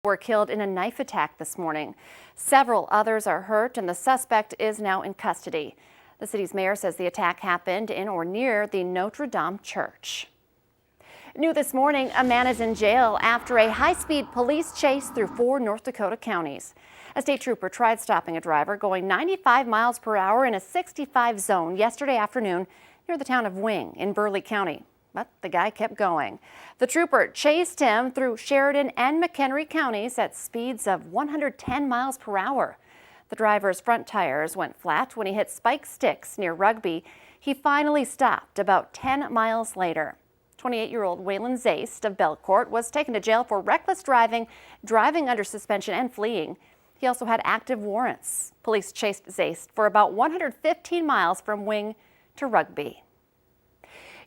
Were killed in a knife attack this morning. Several others are hurt and the suspect is now in custody. The city's mayor says the attack happened in or near the Notre Dame church. New this morning, a man is in jail after a high-speed police chase through 4 North Dakota counties. A state trooper tried stopping a driver going 95 miles per hour in a 65 zone yesterday afternoon near the town of Wing in Burleigh County. But the guy kept going. The trooper chased him through Sheridan and McHenry counties at speeds of 110 miles per hour. The driver's front tires went flat when he hit spike sticks near Rugby. He finally stopped about 10 miles later. 28-year-old Waylon Zaist of Belcourt was taken to jail for reckless driving, driving under suspension, and fleeing. He also had active warrants. Police chased Zaist for about 115 miles from Wing to Rugby.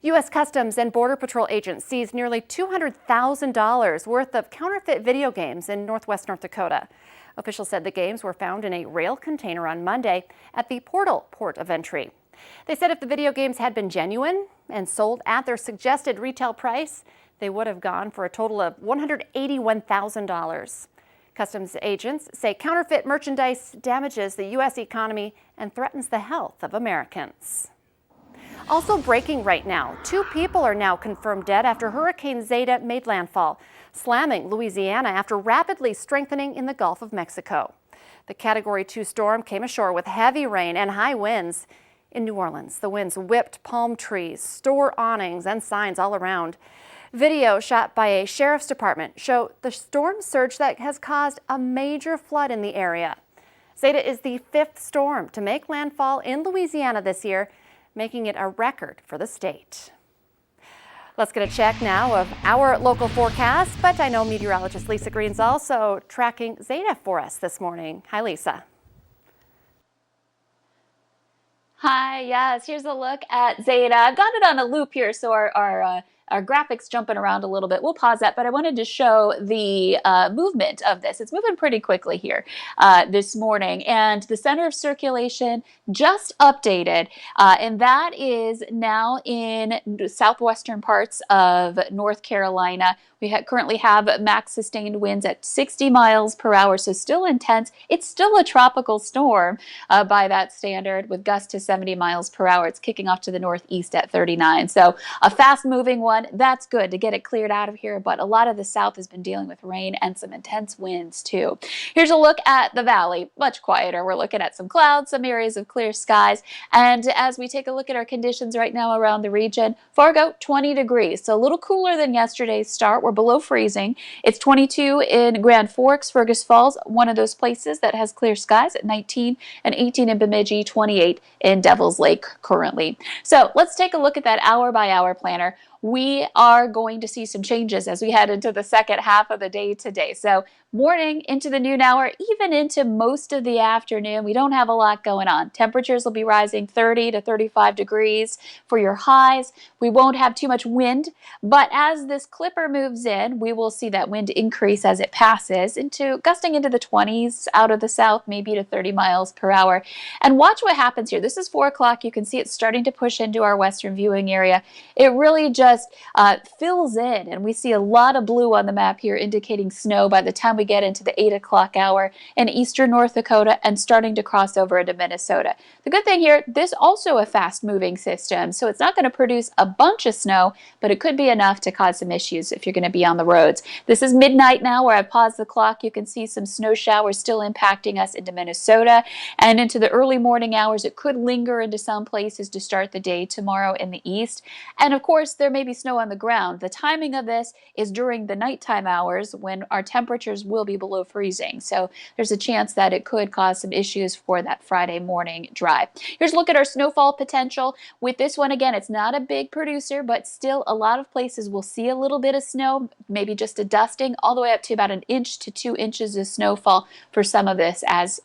U.S. Customs and Border Patrol agents seized nearly $200,000 worth of counterfeit video games in northwest North Dakota. Officials said the games were found in a rail container on Monday at the Portal port of entry. They said if the video games had been genuine and sold at their suggested retail price, they would have gone for a total of $181,000. Customs agents say counterfeit merchandise damages the U.S. economy and threatens the health of Americans. Also breaking right now, 2 people are now confirmed dead after Hurricane Zeta made landfall, slamming Louisiana after rapidly strengthening in the Gulf of Mexico. The Category 2 storm came ashore with heavy rain and high winds. In New Orleans, the winds whipped palm trees, store awnings, and signs all around. Video shot by a sheriff's department show the storm surge that has caused a major flood in the area. Zeta is the 5th storm to make landfall in Louisiana this year, making it a record for the state. Let's get a check now of our local forecast, but I know meteorologist Lisa Green's also tracking Zeta for us this morning. Hi, Lisa. Hi, yes, here's a look at Zeta. I've got it on a loop here, so our graphics jumping around a little bit. We'll pause that, but I wanted to show the movement of this. It's moving pretty quickly here this morning, and the center of circulation just updated, and that is now in the southwestern parts of North Carolina. We currently have max sustained winds at 60 miles per hour, so still intense. It's still a tropical storm by that standard with gusts to 70 miles per hour. It's kicking off to the northeast at 39. So a fast-moving one. That's good to get it cleared out of here, but a lot of the south has been dealing with rain and some intense winds too. Here's a look at the valley. Much quieter. We're looking at some clouds, some areas of clear skies, and as we take a look at our conditions right now around the region, Fargo, 20 degrees, so a little cooler than yesterday's start. We're below freezing. It's 22 in Grand Forks, Fergus Falls, one of those places that has clear skies at 19, and 18 in Bemidji, 28 in Devil's Lake currently. So let's take a look at that hour-by-hour planner. We are going to see some changes as we head into the second half of the day today. So morning into the noon hour, even into most of the afternoon, we don't have a lot going on. Temperatures will be rising 30 to 35 degrees for your highs. We won't have too much wind, but as this clipper moves in, we will see that wind increase as it passes gusting into the 20s out of the south, maybe to 30 miles per hour. And watch what happens here. This is 4 o'clock. You can see it's starting to push into our western viewing area. It really just fills in, and we see a lot of blue on the map here indicating snow by the time we get into the 8 o'clock hour in eastern North Dakota and starting to cross over into Minnesota. The good thing here, this also a fast-moving system, so it's not going to produce a bunch of snow, but it could be enough to cause some issues if you're going to be on the roads. This is midnight now where I've paused the clock. You can see some snow showers still impacting us into Minnesota, and into the early morning hours it could linger into some places to start the day tomorrow in the east. And of course there may be snow on the ground. The timing of this is during the nighttime hours when our temperatures will be below freezing. So there's a chance that it could cause some issues for that Friday morning drive. Here's a look at our snowfall potential. With this one, again, it's not a big producer, but still a lot of places will see a little bit of snow, maybe just a dusting, all the way up to about 1 inch to 2 inches of snowfall for some of us as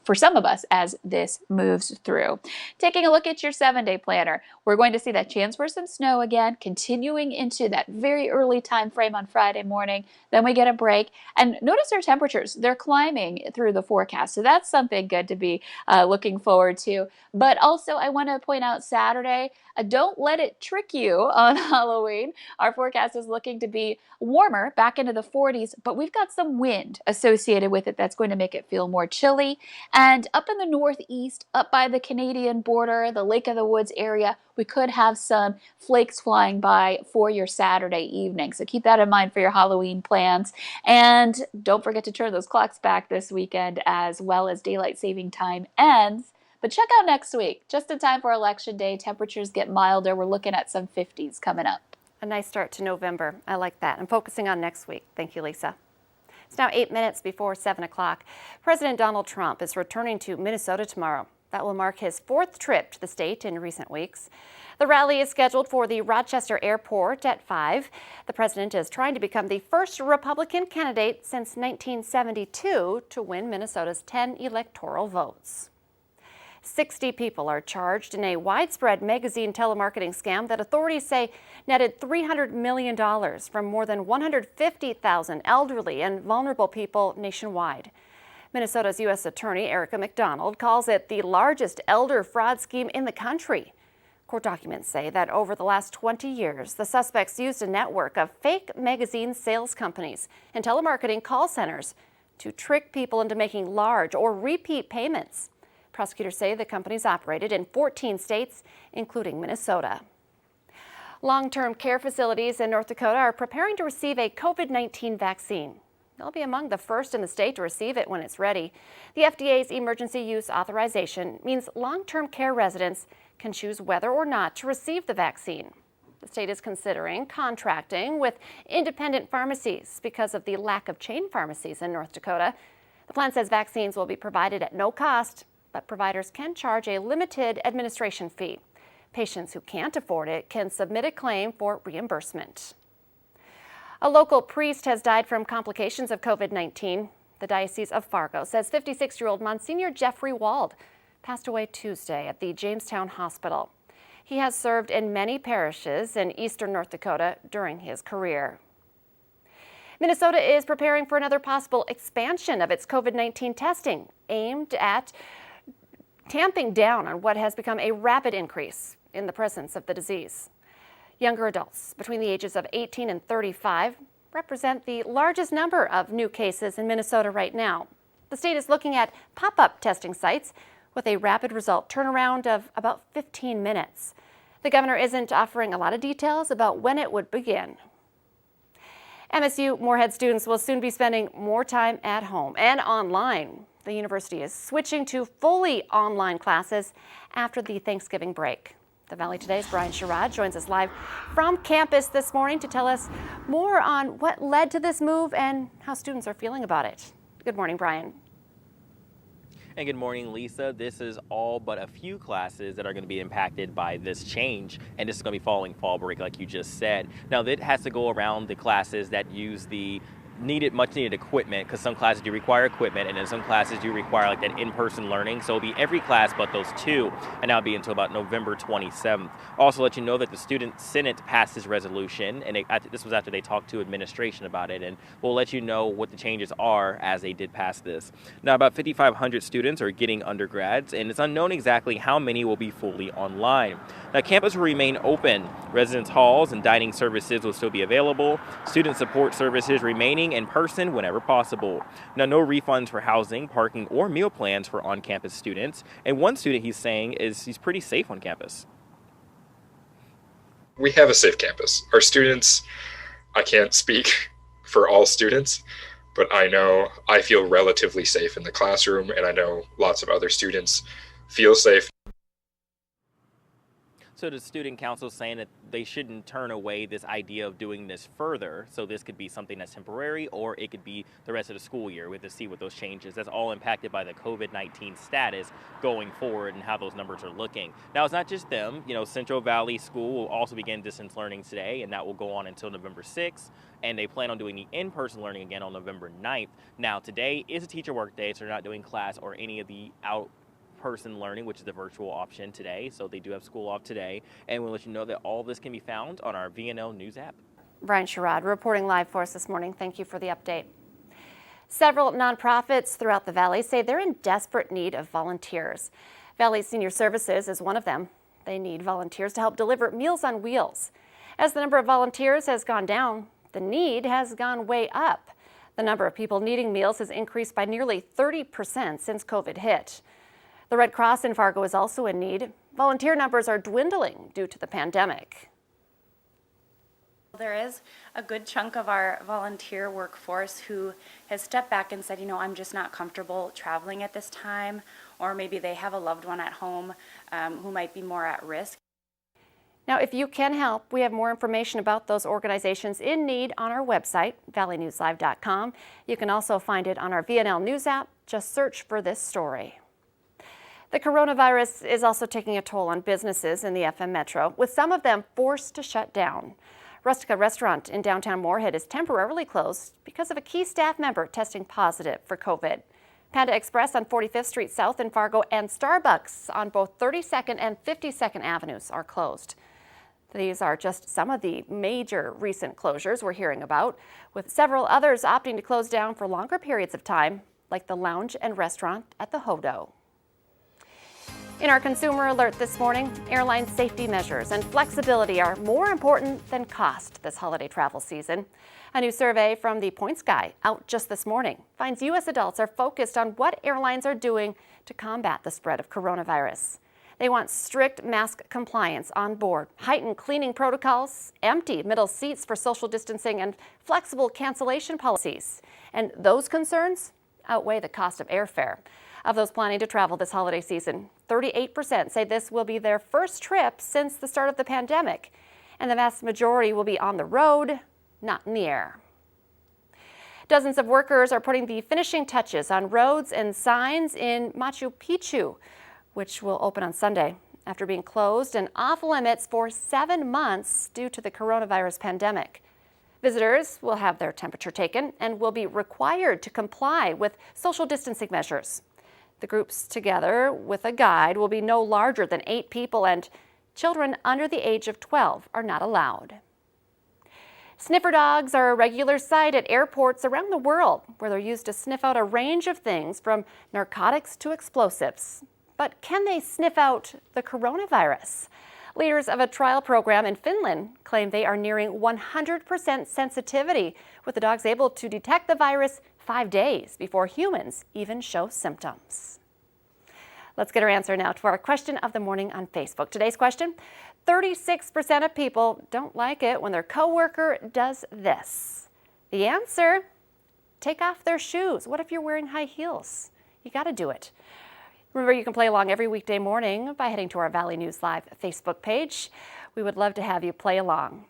this moves through. Taking a look at your 7-day planner, we're going to see that chance for some snow again, continuing going into that very early time frame on Friday morning. Then we get a break. And notice our temperatures. They're climbing through the forecast. So that's something good to be looking forward to. But also, I want to point out Saturday, don't let it trick you on Halloween. Our forecast is looking to be warmer, back into the 40s, but we've got some wind associated with it that's going to make it feel more chilly. And up in the northeast, up by the Canadian border, the Lake of the Woods area, we could have some flakes flying by for your Saturday evening. So keep that in mind for your Halloween plans. And don't forget to turn those clocks back this weekend as well as daylight saving time ends. But check out next week, just in time for Election Day. Temperatures get milder. We're looking at some 50s coming up. A nice start to November. I like that. I'm focusing on next week. Thank you, Lisa. It's now 8 minutes before 7 o'clock. President Donald Trump is returning to Minnesota tomorrow. That will mark his 4th trip to the state in recent weeks. The rally is scheduled for the Rochester Airport at 5. The president is trying to become the first Republican candidate since 1972 to win Minnesota's 10 electoral votes. 60 people are charged in a widespread magazine telemarketing scam that authorities say netted $300 million from more than 150,000 elderly and vulnerable people nationwide. Minnesota's U.S. Attorney Erica McDonald calls it the largest elder fraud scheme in the country. Court documents say that over the last 20 years, the suspects used a network of fake magazine sales companies and telemarketing call centers to trick people into making large or repeat payments. Prosecutors say the companies operated in 14 states, including Minnesota. Long-term care facilities in North Dakota are preparing to receive a COVID-19 vaccine. They'll be among the first in the state to receive it when it's ready. The FDA's emergency use authorization means long-term care residents can choose whether or not to receive the vaccine. The state is considering contracting with independent pharmacies because of the lack of chain pharmacies in North Dakota. The plan says vaccines will be provided at no cost, but providers can charge a limited administration fee. Patients who can't afford it can submit a claim for reimbursement. A local priest has died from complications of COVID-19. The Diocese of Fargo says 56-year-old Monsignor Jeffrey Wald passed away Tuesday at the Jamestown Hospital. He has served in many parishes in eastern North Dakota during his career. Minnesota is preparing for another possible expansion of its COVID-19 testing, aimed at tamping down on what has become a rapid increase in the presence of the disease. Younger adults between the ages of 18 and 35 represent the largest number of new cases in Minnesota right now. The state is looking at pop-up testing sites with a rapid result turnaround of about 15 minutes. The governor isn't offering a lot of details about when it would begin. MSU Moorhead students will soon be spending more time at home and online. The university is switching to fully online classes after the Thanksgiving break. The Valley Today's Brian Sherrod joins us live from campus this morning to tell us more on what led to this move and how students are feeling about it. Good morning, Brian. And good morning, Lisa. This is all but a few classes that are going to be impacted by this change, and this is going to be following fall break like you just said. Now, that has to go around the classes that use the much needed equipment, because some classes do require equipment, and then some classes do require like that in-person learning. So it'll be every class but those two, and that'll be until about November 27th. Also let you know that the Student Senate passed this resolution, and this was after they talked to administration about it, and we'll let you know what the changes are as they did pass this. Now, about 5,500 students are getting undergrads, and it's unknown exactly how many will be fully online. Now, campus will remain open. Residence halls and dining services will still be available. Student support services remaining in person whenever possible. Now, no refunds for housing, parking, or meal plans for on-campus students. And one student, he's saying, is he's pretty safe on campus. We have a safe campus. Our students, I can't speak for all students, but I know I feel relatively safe in the classroom, and I know lots of other students feel safe. So the student council is saying that they shouldn't turn away this idea of doing this further. So this could be something that's temporary, or it could be the rest of the school year. We have to see what those changes. That's all impacted by the COVID-19 status going forward and how those numbers are looking. Now, it's not just them. Central Valley School will also begin distance learning today, and that will go on until November 6th. And they plan on doing the in-person learning again on November 9th. Now, today is a teacher work day, so they're not doing class or any of the in-person learning, which is the virtual option today. So they do have school off today. And we'll let you know that all this can be found on our VNL News app. Brian Sherrod reporting live for us this morning. Thank you for the update. Several nonprofits throughout the Valley say they're in desperate need of volunteers. Valley Senior Services is one of them. They need volunteers to help deliver Meals on Wheels. As the number of volunteers has gone down, the need has gone way up. The number of people needing meals has increased by nearly 30% since COVID hit. The Red Cross in Fargo is also in need. Volunteer numbers are dwindling due to the pandemic. There is a good chunk of our volunteer workforce who has stepped back and said, I'm just not comfortable traveling at this time, or maybe they have a loved one at home who might be more at risk. Now, if you can help, we have more information about those organizations in need on our website, valleynewslive.com. You can also find it on our VNL News app. Just search for this story. The coronavirus is also taking a toll on businesses in the FM Metro, with some of them forced to shut down. Rustica Restaurant in downtown Moorhead is temporarily closed because of a key staff member testing positive for COVID. Panda Express on 45th Street South in Fargo and Starbucks on both 32nd and 52nd Avenues are closed. These are just some of the major recent closures we're hearing about, with several others opting to close down for longer periods of time, like the lounge and restaurant at the Hodo. In our consumer alert this morning, airline safety measures and flexibility are more important than cost this holiday travel season. A new survey from the Points Guy, out just this morning, finds U.S. adults are focused on what airlines are doing to combat the spread of coronavirus. They want strict mask compliance on board, heightened cleaning protocols, empty middle seats for social distancing, and flexible cancellation policies. And those concerns outweigh the cost of airfare. Of those planning to travel this holiday season, 38% say this will be their first trip since the start of the pandemic, and the vast majority will be on the road, not in the air. Dozens of workers are putting the finishing touches on roads and signs in Machu Picchu, which will open on Sunday after being closed and off limits for 7 months due to the coronavirus pandemic. Visitors will have their temperature taken and will be required to comply with social distancing measures. The groups, together with a guide, will be no larger than 8 people, and children under the age of 12 are not allowed. Sniffer dogs are a regular sight at airports around the world, where they're used to sniff out a range of things from narcotics to explosives. But can they sniff out the coronavirus? Leaders of a trial program in Finland claim they are nearing 100% sensitivity, with the dogs able to detect the virus 5 days before humans even show symptoms. Let's get our answer now to our question of the morning on Facebook. Today's question, 36% of people don't like it when their coworker does this. The answer, take off their shoes. What if you're wearing high heels? You got to do it. Remember, you can play along every weekday morning by heading to our Valley News Live Facebook page. We would love to have you play along.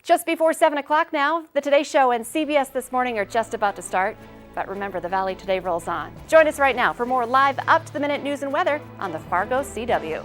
Just before 7 o'clock now, the Today Show and CBS This Morning are just about to start. But remember, the Valley Today rolls on. Join us right now for more live, up-to-the-minute news and weather on the Fargo CW.